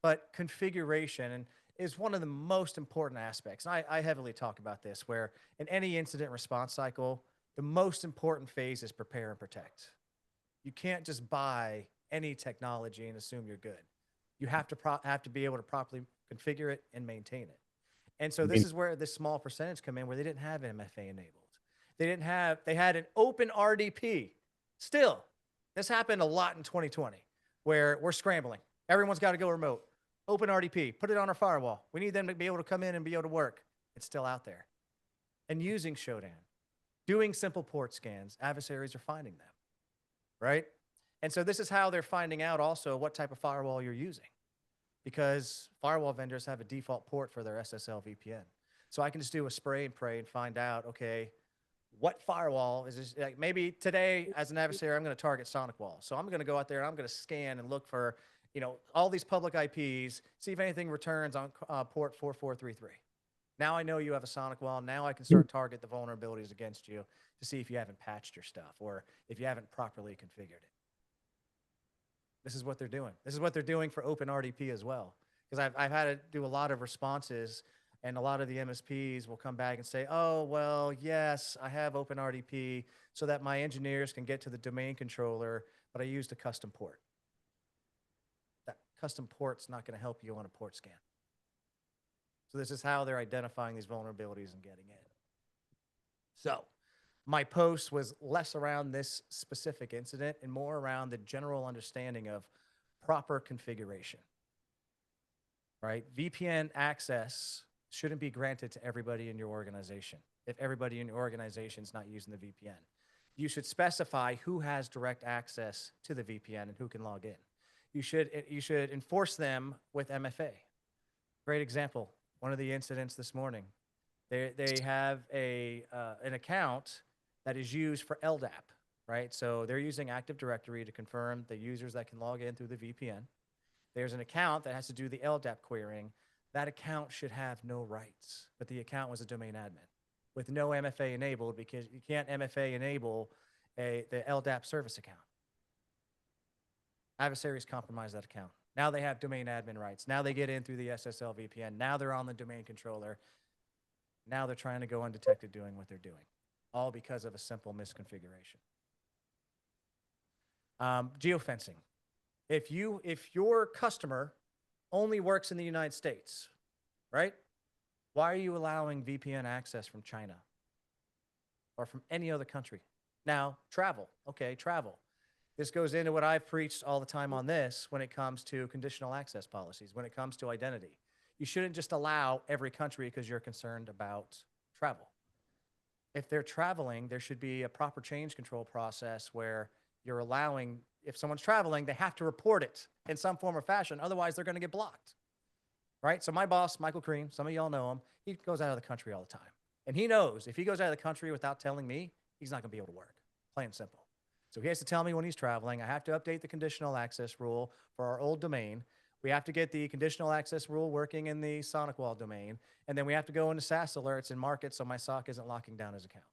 But configuration is one of the most important aspects. And I heavily talk about this, where in any incident response cycle, the most important phase is prepare and protect. You can't just buy any technology and assume you're good. You have to be able to properly configure it and maintain it. And so this is where this small percentage come in, where they didn't have MFA enabled. They had an open RDP. Still, this happened a lot in 2020, where we're scrambling. Everyone's got to go remote. Open RDP, put it on our firewall. We need them to be able to come in and be able to work. It's still out there. And using Shodan, doing simple port scans, adversaries are finding them, right? And so this is how they're finding out also what type of firewall you're using, because firewall vendors have a default port for their SSL VPN. So I can just do a spray and pray and find out, okay, what firewall is this? Like maybe today as an adversary, I'm going to target SonicWall. So I'm going to go out there and I'm going to scan and look for, all these public IPs, see if anything returns on port 4433. Now I know you have a SonicWall. Now I can start target the vulnerabilities against you to see if you haven't patched your stuff or if you haven't properly configured it. This is what they're doing. This is what they're doing for OpenRDP as well. Because I've had to do a lot of responses, and a lot of the MSPs will come back and say, oh, well, yes, I have OpenRDP so that my engineers can get to the domain controller, but I used a custom port. That custom port's not going to help you on a port scan. So this is how they're identifying these vulnerabilities and getting in. So my post was less around this specific incident and more around the general understanding of proper configuration, right? VPN access shouldn't be granted to everybody in your organization if everybody in your organization is not using the VPN. You should specify who has direct access to the VPN and who can log in. You should enforce them with MFA. Great example, one of the incidents this morning. They have an account that is used for LDAP, right? So they're using Active Directory to confirm the users that can log in through the VPN. There's an account that has to do the LDAP querying. That account should have no rights, but the account was a domain admin with no MFA enabled, because you can't MFA enable the LDAP service account. Adversaries compromise that account. Now they have domain admin rights. Now they get in through the SSL VPN. Now they're on the domain controller. Now they're trying to go undetected doing what they're doing, all because of a simple misconfiguration. Geofencing. If your customer only works in the United States, right? Why are you allowing VPN access from China or from any other country? Now, travel. Okay, travel. This goes into what I've preached all the time on this when it comes to conditional access policies, when it comes to identity. You shouldn't just allow every country because you're concerned about travel. If they're traveling, there should be a proper change control process where you're allowing, if someone's traveling, they have to report it in some form or fashion. Otherwise, they're going to get blocked, right? So my boss, Michael Cream, some of y'all know him, he goes out of the country all the time. And he knows if he goes out of the country without telling me, he's not going to be able to work, plain and simple. So he has to tell me when he's traveling. I have to update the conditional access rule for our old domain. We have to get the conditional access rule working in the SonicWall domain. And then we have to go into SaaS alerts and mark it so my SOC isn't locking down his account.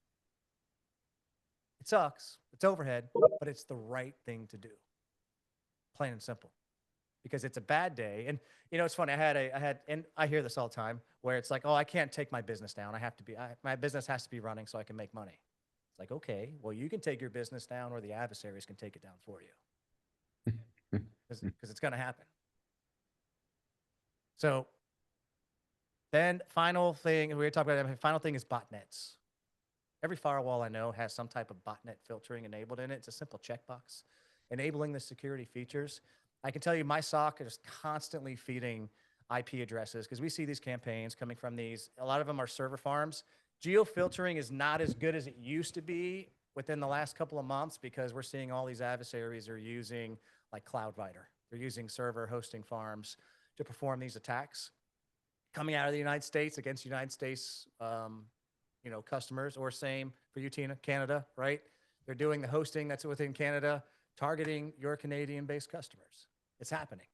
It sucks. It's overhead, but it's the right thing to do. Plain and simple. Because it's a bad day. And it's funny. And I hear this all the time where it's like, oh, I can't take my business down. My business has to be running so I can make money. It's like, okay, well, you can take your business down or the adversaries can take it down for you. Because it's going to happen. So then final thing, we talked about, final thing is botnets. Every firewall I know has some type of botnet filtering enabled in it. It's a simple checkbox enabling the security features. I can tell you my SOC is constantly feeding IP addresses because we see these campaigns coming from these. A lot of them are server farms. Geofiltering is not as good as it used to be within the last couple of months because we're seeing all these adversaries are using like CloudVider. They're using server hosting farms to perform these attacks coming out of the United States against United States, customers, or same for you, Tina, Canada, right? They're doing the hosting that's within Canada, targeting your Canadian-based customers. It's happening.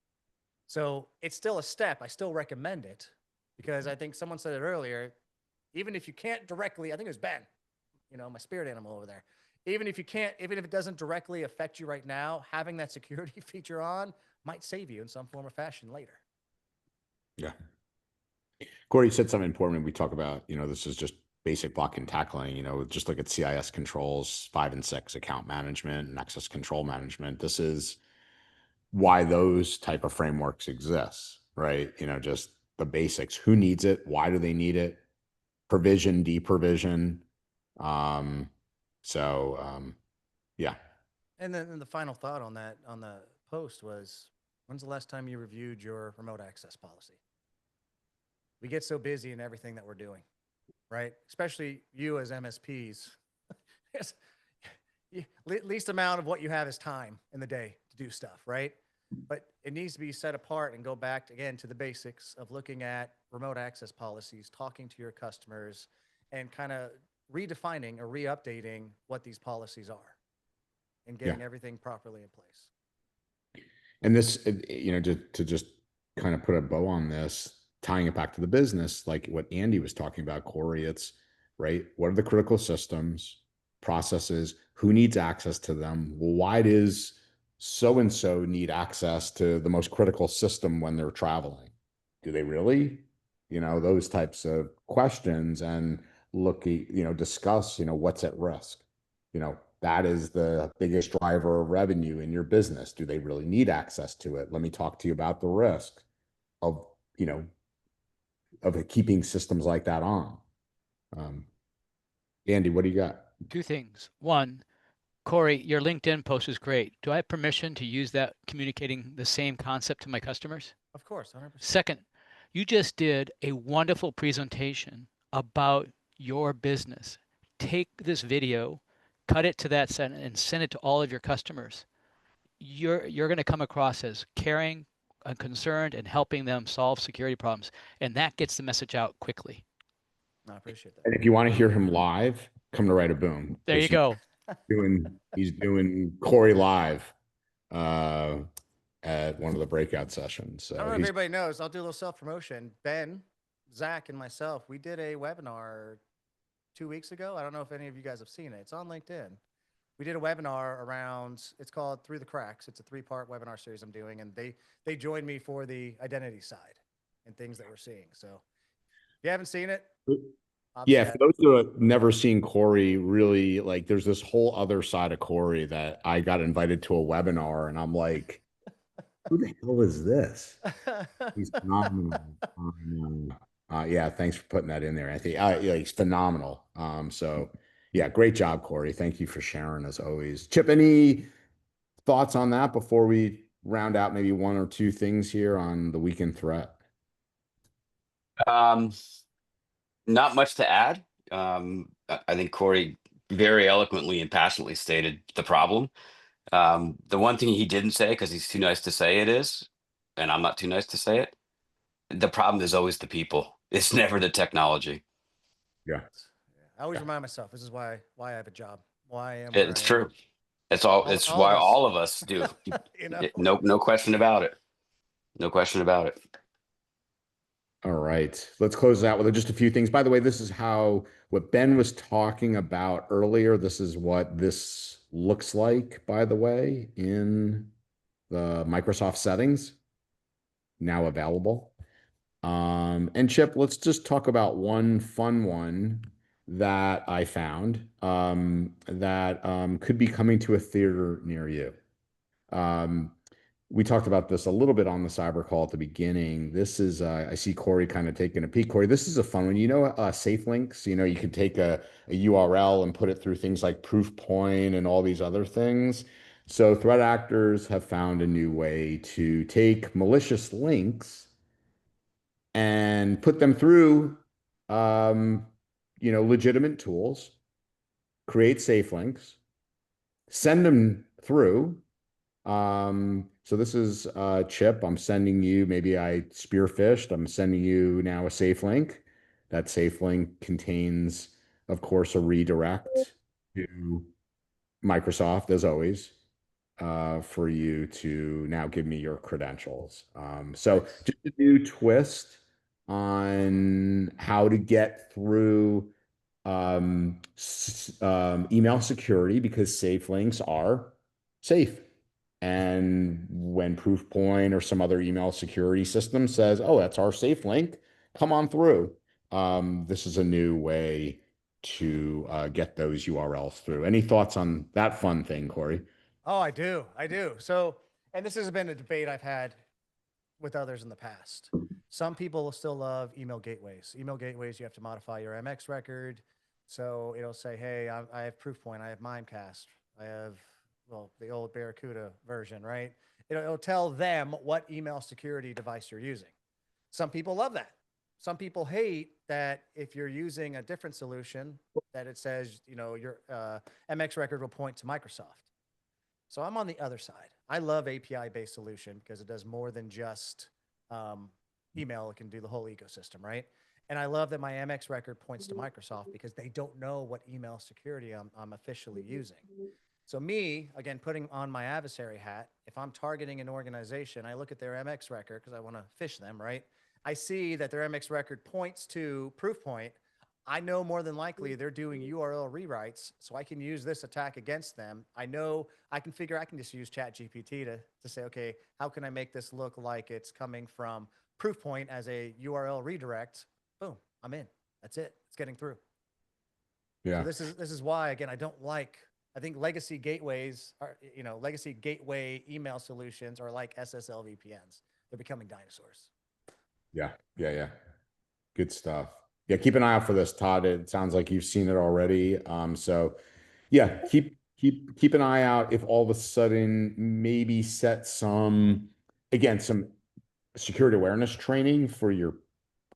So it's still a step. I still recommend it because I think someone said it earlier, even if you can't directly, I think it was Ben, my spirit animal over there. Even if it doesn't directly affect you right now, having that security feature on might save you in some form or fashion later. Yeah. Corey said something important when we talk about, this is just basic blocking and tackling, just look at CIS controls, 5 and 6, account management and access control management. This is why those type of frameworks exist, right? Just the basics. Who needs it? Why do they need it? Provision, deprovision. Yeah. And then the final thought on that, on the post was, when's the last time you reviewed your remote access policy? We get so busy in everything that we're doing, right? Especially you as MSPs. Least amount of what you have is time in the day to do stuff, right? But it needs to be set apart and go back again to the basics of looking at remote access policies, talking to your customers, and kind of redefining or re-updating what these policies are and getting everything properly in place. And this, to just kind of put a bow on this, tying it back to the business, like what Andy was talking about, Corey, it's right. What are the critical systems, processes? Who needs access to them? Well, why does so-and-so need access to the most critical system when they're traveling? Do they really? Those types of questions, and discuss, what's at risk. That is the biggest driver of revenue in your business. Do they really need access to it? Let me talk to you about the risk of, of keeping systems like that on. Andy, what do you got? 2 things. 1, Corey, your LinkedIn post is great. Do I have permission to use that communicating the same concept to my customers? Of course, 100%. Second, you just did a wonderful presentation about your business. Take this video, cut it to that set, and send it to all of your customers. You're going to come across as caring and concerned and helping them solve security problems, and that gets the message out quickly. I appreciate that. And if you want to hear him live, come to Write a Boom. There you go. He's doing Corey live at one of the breakout sessions. So I don't know if everybody knows. I'll do a little self-promotion. Ben, Zach, and myself, we did a webinar 2 weeks ago. I don't know if any of you guys have seen it. It's on LinkedIn. We did a webinar around, it's called Through the Cracks. It's a 3-part webinar series I'm doing, and they joined me for the identity side and things that we're seeing. So if you haven't seen it, yeah, for those who have never seen Corey, really, like, there's this whole other side of Corey that I got invited to a webinar, and I'm like, who the hell is this? He's phenomenal. Yeah, thanks for putting that in there. I think he's phenomenal. So yeah, great job, Corey. Thank you for sharing as always. Chip, any thoughts on that before we round out maybe 1 or 2 things here on the weekend threat? Not much to add. I think Corey very eloquently and passionately stated the problem. The one thing he didn't say, because he's too nice to say it, is, and I'm not too nice to say it, the problem is always the people. It's never the technology. Yeah. I always remind myself, this is why I have a job. Why I am. It's true. It's why all of us do. No question about it. No question about it. All right, let's close out with just a few things. By the way, this is what Ben was talking about earlier. This is what this looks like, by the way, in the Microsoft settings, now available. And Chip, let's just talk about one fun one that I found that could be coming to a theater near you. we talked about this a little bit on the cyber call at the beginning. This is, I see Corey kind of taking a peek. Corey, this is a fun one. You know, safe links, you know, you could take a URL and put it through things like Proofpoint and all these other things. So threat actors have found a new way to take malicious links and put them through, you know, legitimate tools, create safe links, send them through. So this is Chip. I'm sending you, maybe I spearphished. I'm sending you now a safe link. That safe link contains, of course, a redirect to Microsoft, as always, for you to now give me your credentials. So just a new twist on how to get through email security, because safe links are safe. And when Proofpoint or some other email security system says, oh, that's our safe link, come on through. This is a new way to get those URLs through. Any thoughts on that fun thing, Corey? Oh, I do. So, and this has been a debate I've had with others in the past. Some people still love email gateways. Email gateways, you have to modify your MX record. So it'll say, hey, I have Proofpoint, I have Mimecast, I have, well, the old Barracuda version, right? It'll tell them what email security device you're using. Some people love that. Some people hate that if you're using a different solution, that it says, you know, your MX record will point to Microsoft. So I'm on the other side. I love API-based solution because it does more than just email. It can do the whole ecosystem, right? And I love that my MX record points to Microsoft because they don't know what email security I'm officially using. So me, again, putting on my adversary hat, if I'm targeting an organization, I look at their MX record because I want to phish them, right? I see that their MX record points to Proofpoint. I know more than likely they're doing URL rewrites, so I can use this attack against them. I know I can just use ChatGPT to say, okay, how can I make this look like it's coming from Proofpoint as a URL redirect? Boom, I'm in. That's it. It's getting through. Yeah. So this is why, again, I think legacy gateways are, you know, legacy gateway email solutions are like SSL VPNs. They're becoming dinosaurs. Yeah. Good stuff. Yeah, keep an eye out for this, Todd. It sounds like you've seen it already. So yeah, keep an eye out. If all of a sudden maybe set some security awareness training for your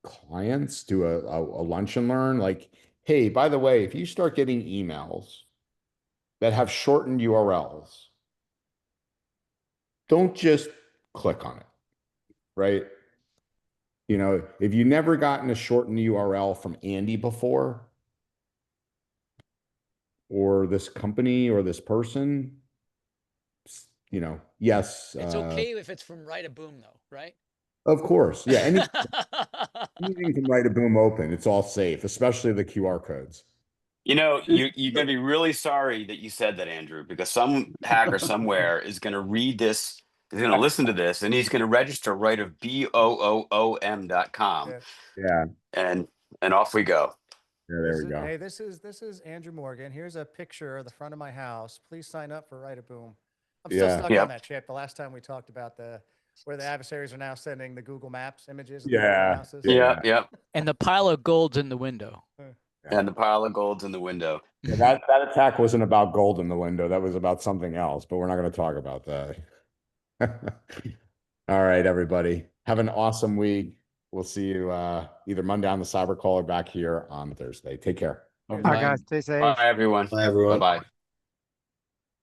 clients, do a lunch and learn, like, hey, by the way, if you start getting emails that have shortened URLs, don't just click on it, right? You know, if you've never gotten a shortened URL from Andy before, or this company or this person, you know, yes. It's okay if it's from Write a Boom, though, right? Of course. Yeah. Anything can write a boom open. It's all safe, especially the QR codes. You know, you're going to be really sorry that you said that, Andrew, because some hacker somewhere is going to read this, is going to listen to this, and he's going to register right of BOOOM.com. Yeah. And off we go. Yeah, there we go. Hey, this is Andrew Morgan. Here's a picture of the front of my house. Please sign up for Write a Boom. I'm still stuck on that, Chip. The last time we talked about where the adversaries are now sending the Google Maps images of the houses. Yeah. And the pile of gold's in the window. And the pile of gold's in the window. Yeah, that attack wasn't about gold in the window. That was about something else, but we're not going to talk about that. All right, everybody. Have an awesome week. We'll see you either Monday on the cyber call or back here on Thursday. Take care. Bye, guys. Stay safe. Bye, everyone. Bye, everyone. Bye-bye.